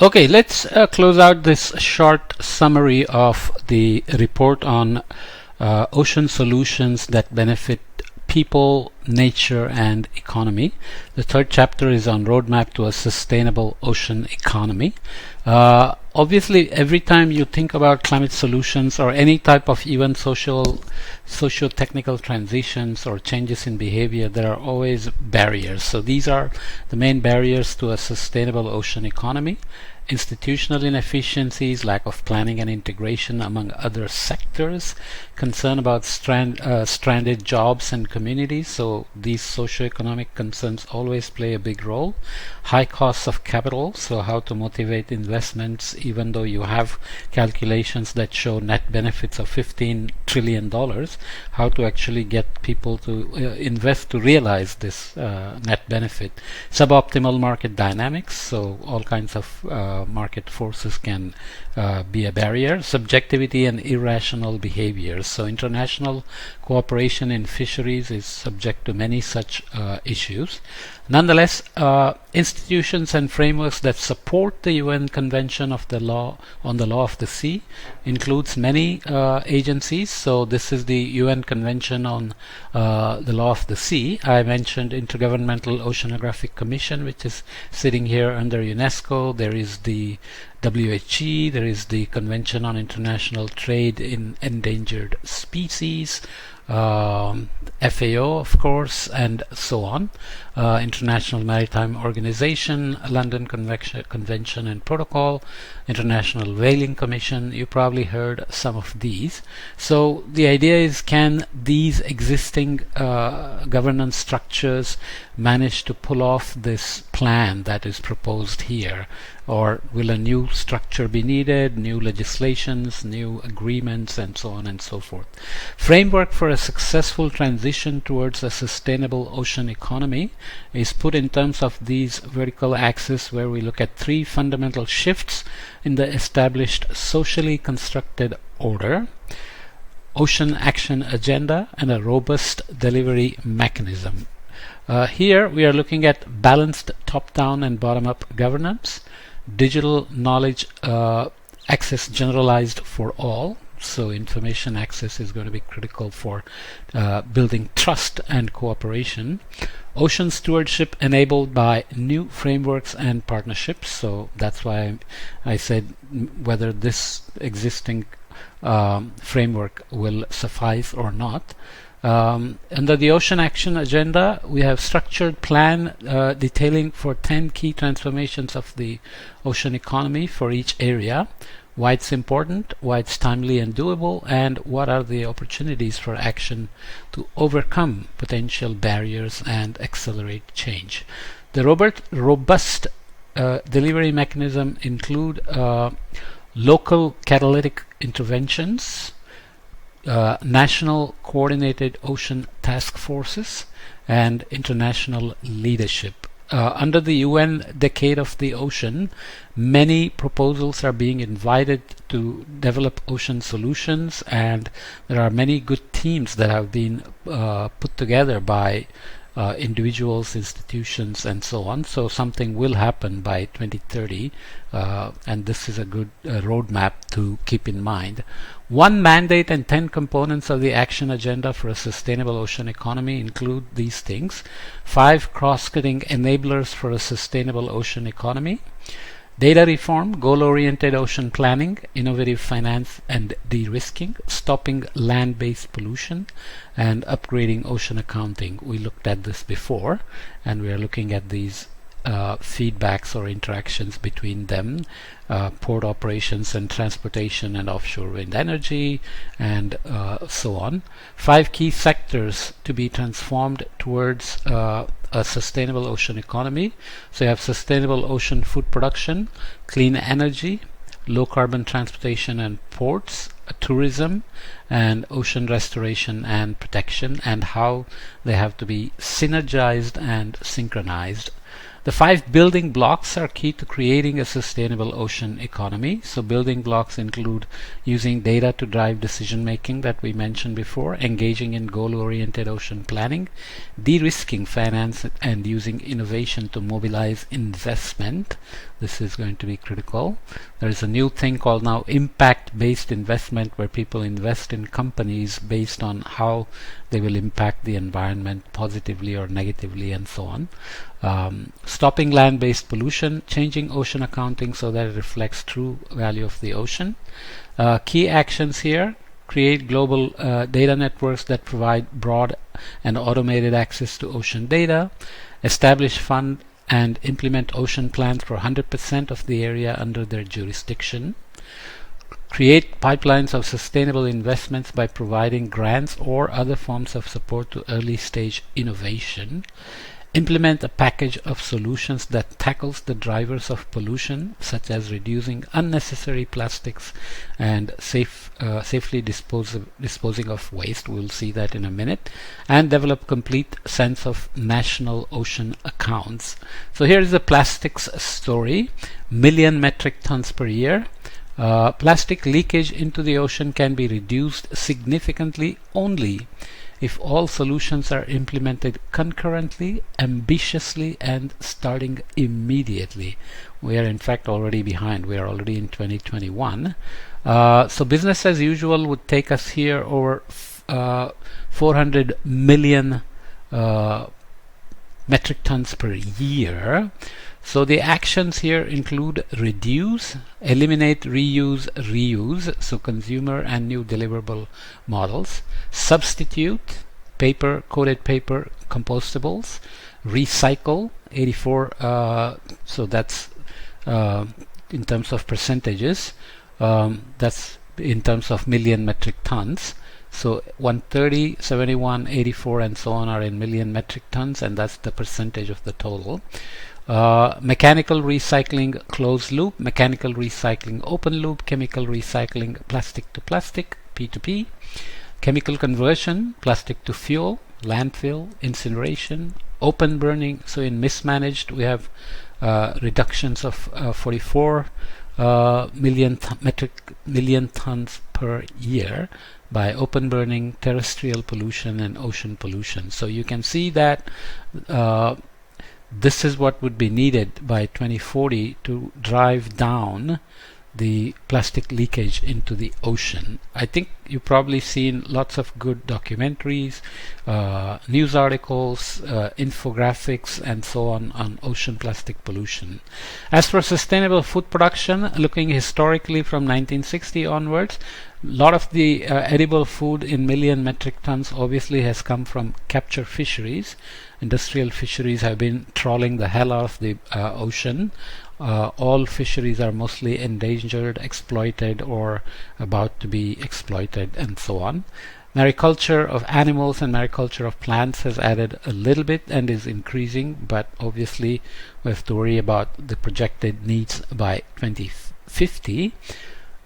Okay, let's close out this short summary of the report on ocean solutions that benefit people, nature, and economy. The third chapter is on roadmap to a sustainable ocean economy. Obviously, every time you think about climate solutions or any type of even socio-technical transitions or changes in behavior, there are always barriers. So these are the main barriers to a sustainable ocean economy. Institutional inefficiencies, lack of planning and integration among other sectors, concern about stranded jobs and communities, so these socioeconomic concerns always play a big role. High costs of capital, so how to motivate investments even though you have calculations that show net benefits of $15 trillion, how to actually get people to invest to realize this net benefit. Suboptimal market dynamics, so all kinds of market forces can be a barrier. Subjectivity and irrational behaviors. So international cooperation in fisheries is subject to many such issues. Nonetheless, institutions and frameworks that support the UN Convention of the Law on the Law of the Sea includes many agencies. So this is the UN Convention on the Law of the Sea. I mentioned Intergovernmental Oceanographic Commission, which is sitting here under UNESCO. There is the WHE, there is the Convention on International Trade in Endangered Species, FAO, of course, and so on. International Maritime Organization, London Convention and Protocol, International Whaling Commission. You probably heard some of these. So the idea is, can these existing governance structures manage to pull off this plan that is proposed here? Or will a new structure be needed, new legislations, new agreements, and so on and so forth? Framework for a successful transition towards a sustainable ocean economy is put in terms of these vertical axes, where we look at three fundamental shifts in the established socially constructed order: ocean action agenda and a robust delivery mechanism. Here we are looking at balanced top-down and bottom-up governance, digital knowledge access generalized for all. So information access is going to be critical for building trust and cooperation. Ocean stewardship enabled by new frameworks and partnerships. So that's why I said whether this existing framework will suffice or not. Under the Ocean Action Agenda, we have structured plan detailing for 10 key transformations of the ocean economy for each area. Why it's important, why it's timely and doable, and what are the opportunities for action to overcome potential barriers and accelerate change. The robust delivery mechanism include local catalytic interventions, national coordinated ocean task forces, and international leadership. Under the UN Decade of the Ocean, many proposals are being invited to develop ocean solutions, and there are many good teams that have been put together by individuals, institutions, and so on. So something will happen by 2030, and this is a good roadmap to keep in mind. One mandate and 10 components of the action agenda for a sustainable ocean economy include these things: 5 cross-cutting enablers for a sustainable ocean economy, data reform, goal-oriented ocean planning, innovative finance and de-risking, stopping land-based pollution, and upgrading ocean accounting. We looked at this before, and we are looking at these feedbacks or interactions between them, port operations and transportation and offshore wind energy, and so on. 5 key sectors to be transformed towards a sustainable ocean economy. So you have sustainable ocean food production, clean energy, low carbon transportation and ports, tourism, and ocean restoration and protection, and how they have to be synergized and synchronized. The 5 building blocks are key to creating a sustainable ocean economy. So building blocks include using data to drive decision making that we mentioned before, engaging in goal-oriented ocean planning, de-risking finance, and using innovation to mobilize investment. This is going to be critical. There is a new thing called now impact-based investment, where people invest in companies based on how they will impact the environment positively or negatively, and so on. Stopping land-based pollution, changing ocean accounting so that it reflects true value of the ocean. Key actions here: create global data networks that provide broad and automated access to ocean data, establish, fund, and implement ocean plans for 100% of the area under their jurisdiction. Create pipelines of sustainable investments by providing grants or other forms of support to early stage innovation. Implement a package of solutions that tackles the drivers of pollution, such as reducing unnecessary plastics and safely disposing of waste. We'll see that in a minute. And develop complete sense of national ocean accounts. So here is the plastics story. 1,000,000 metric tons per year. Plastic leakage into the ocean can be reduced significantly only if all solutions are implemented concurrently, ambitiously, and starting immediately. We are in fact already behind. We are already in 2021. So business as usual would take us here over 400 million metric tons per year. So the actions here include reduce, eliminate, reuse, so consumer and new deliverable models, substitute, coated paper compostables, recycle, 84, so that's in terms of percentages, that's in terms of million metric tons. So 130, 71, 84, and so on are in million metric tons, and that's the percentage of the total. Mechanical recycling closed loop, mechanical recycling open loop, chemical recycling plastic to plastic, P2P, chemical conversion, plastic to fuel, landfill, incineration, open burning. So in mismanaged we have reductions of 44 million tons per year by open burning, terrestrial pollution, and ocean pollution. So you can see that this is what would be needed by 2040 to drive down the plastic leakage into the ocean. I think you've probably seen lots of good documentaries, news articles, infographics, and so on ocean plastic pollution. As for sustainable food production, looking historically from 1960 onwards, a lot of the edible food in million metric tons obviously has come from capture fisheries. Industrial fisheries have been trawling the hell out of the ocean. All fisheries are mostly endangered, exploited, or about to be exploited, and so on. Mariculture of animals and mariculture of plants has added a little bit and is increasing, but obviously we have to worry about the projected needs by 2050.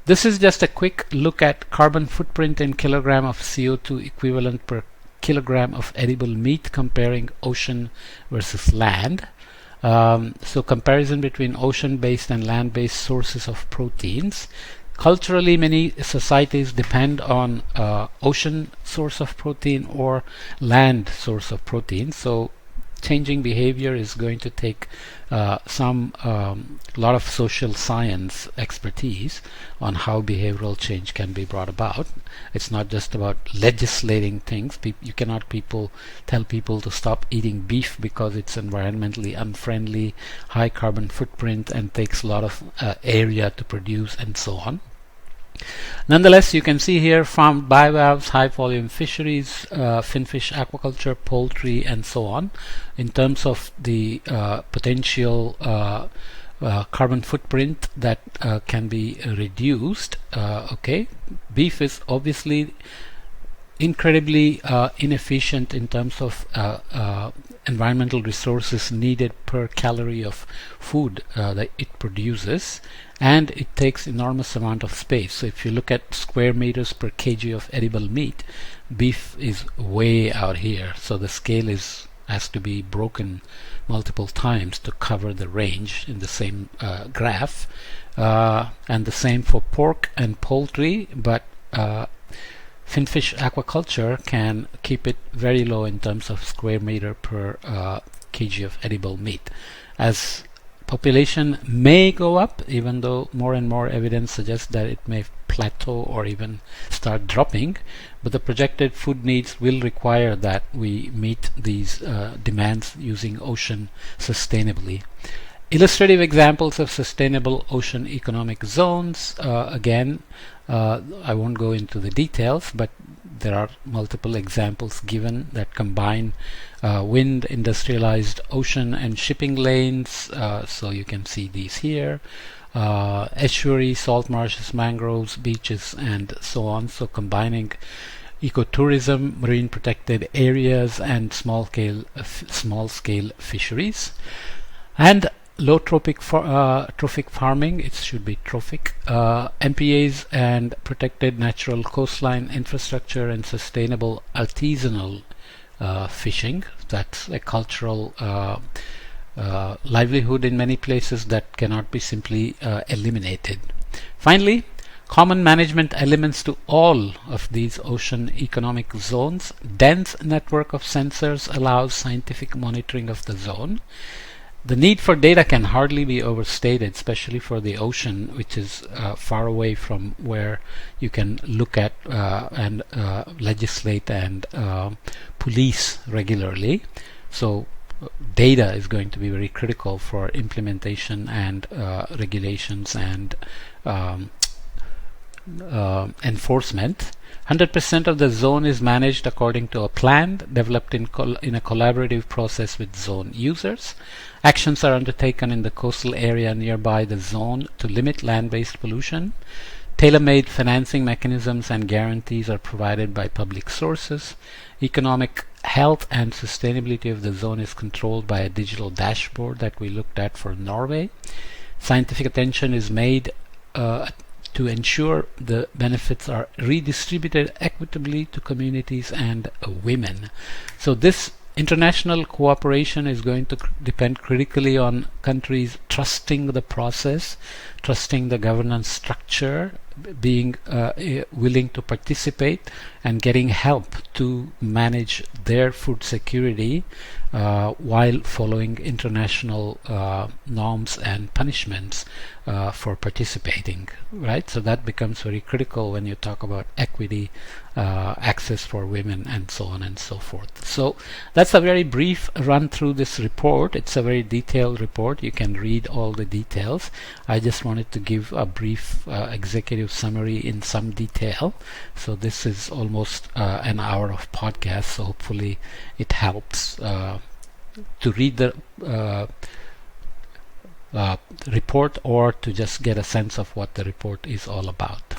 This is just a quick look at carbon footprint in kilogram of CO2 equivalent per kilogram of edible meat, comparing ocean versus land. So comparison between ocean-based and land-based sources of proteins. Culturally, many societies depend on ocean source of protein or land source of protein. So changing behavior is going to take lot of social science expertise on how behavioral change can be brought about. It's not just about legislating things. You cannot tell people to stop eating beef because it's environmentally unfriendly, high carbon footprint, and takes a lot of area to produce, and so on. Nonetheless, you can see here farmed bivalves, high volume fisheries, finfish aquaculture, poultry, and so on. In terms of the potential carbon footprint that can be reduced, beef is obviously incredibly inefficient in terms of environmental resources needed per calorie of food that it produces, and it takes enormous amount of space. So if you look at square meters per kg of edible meat, beef is way out here. So the scale is has to be broken multiple times to cover the range in the same graph. And the same for pork and poultry, but finfish aquaculture can keep it very low in terms of square meter per kg of edible meat. As population may go up, even though more and more evidence suggests that it may plateau or even start dropping, but the projected food needs will require that we meet these demands using ocean sustainably. Illustrative examples of sustainable ocean economic zones. Again, I won't go into the details, but there are multiple examples given that combine wind, industrialized ocean and shipping lanes. So you can see these here. Estuary, salt marshes, mangroves, beaches, and so on. So combining ecotourism, marine protected areas, and small scale fisheries. And low trophic farming, it should be trophic, MPAs and protected natural coastline infrastructure and sustainable artisanal fishing. That's a cultural livelihood in many places that cannot be simply eliminated. Finally, common management elements to all of these ocean economic zones. Dense network of sensors allows scientific monitoring of the zone. The need for data can hardly be overstated, especially for the ocean, which is far away from where you can look at and legislate and police regularly. So data is going to be very critical for implementation and regulations and enforcement. 100% of the zone is managed according to a plan developed in a collaborative process with zone users. Actions are undertaken in the coastal area nearby the zone to limit land-based pollution. Tailor-made financing mechanisms and guarantees are provided by public sources. Economic health and sustainability of the zone is controlled by a digital dashboard that we looked at for Norway. Scientific attention is made to ensure the benefits are redistributed equitably to communities and women. So this international cooperation is going to depend critically on countries trusting the process, trusting the governance structure, being willing to participate and getting help to manage their food security while following international norms and punishments for participating, right? So that becomes very critical when you talk about equity, access for women, and so on and so forth. So that's a very brief run through this report. It's a very detailed report. You can read all the details. I just wanted to give a brief executive summary in some detail. So this is almost an hour of podcast, so hopefully it helps to read the report or to just get a sense of what the report is all about.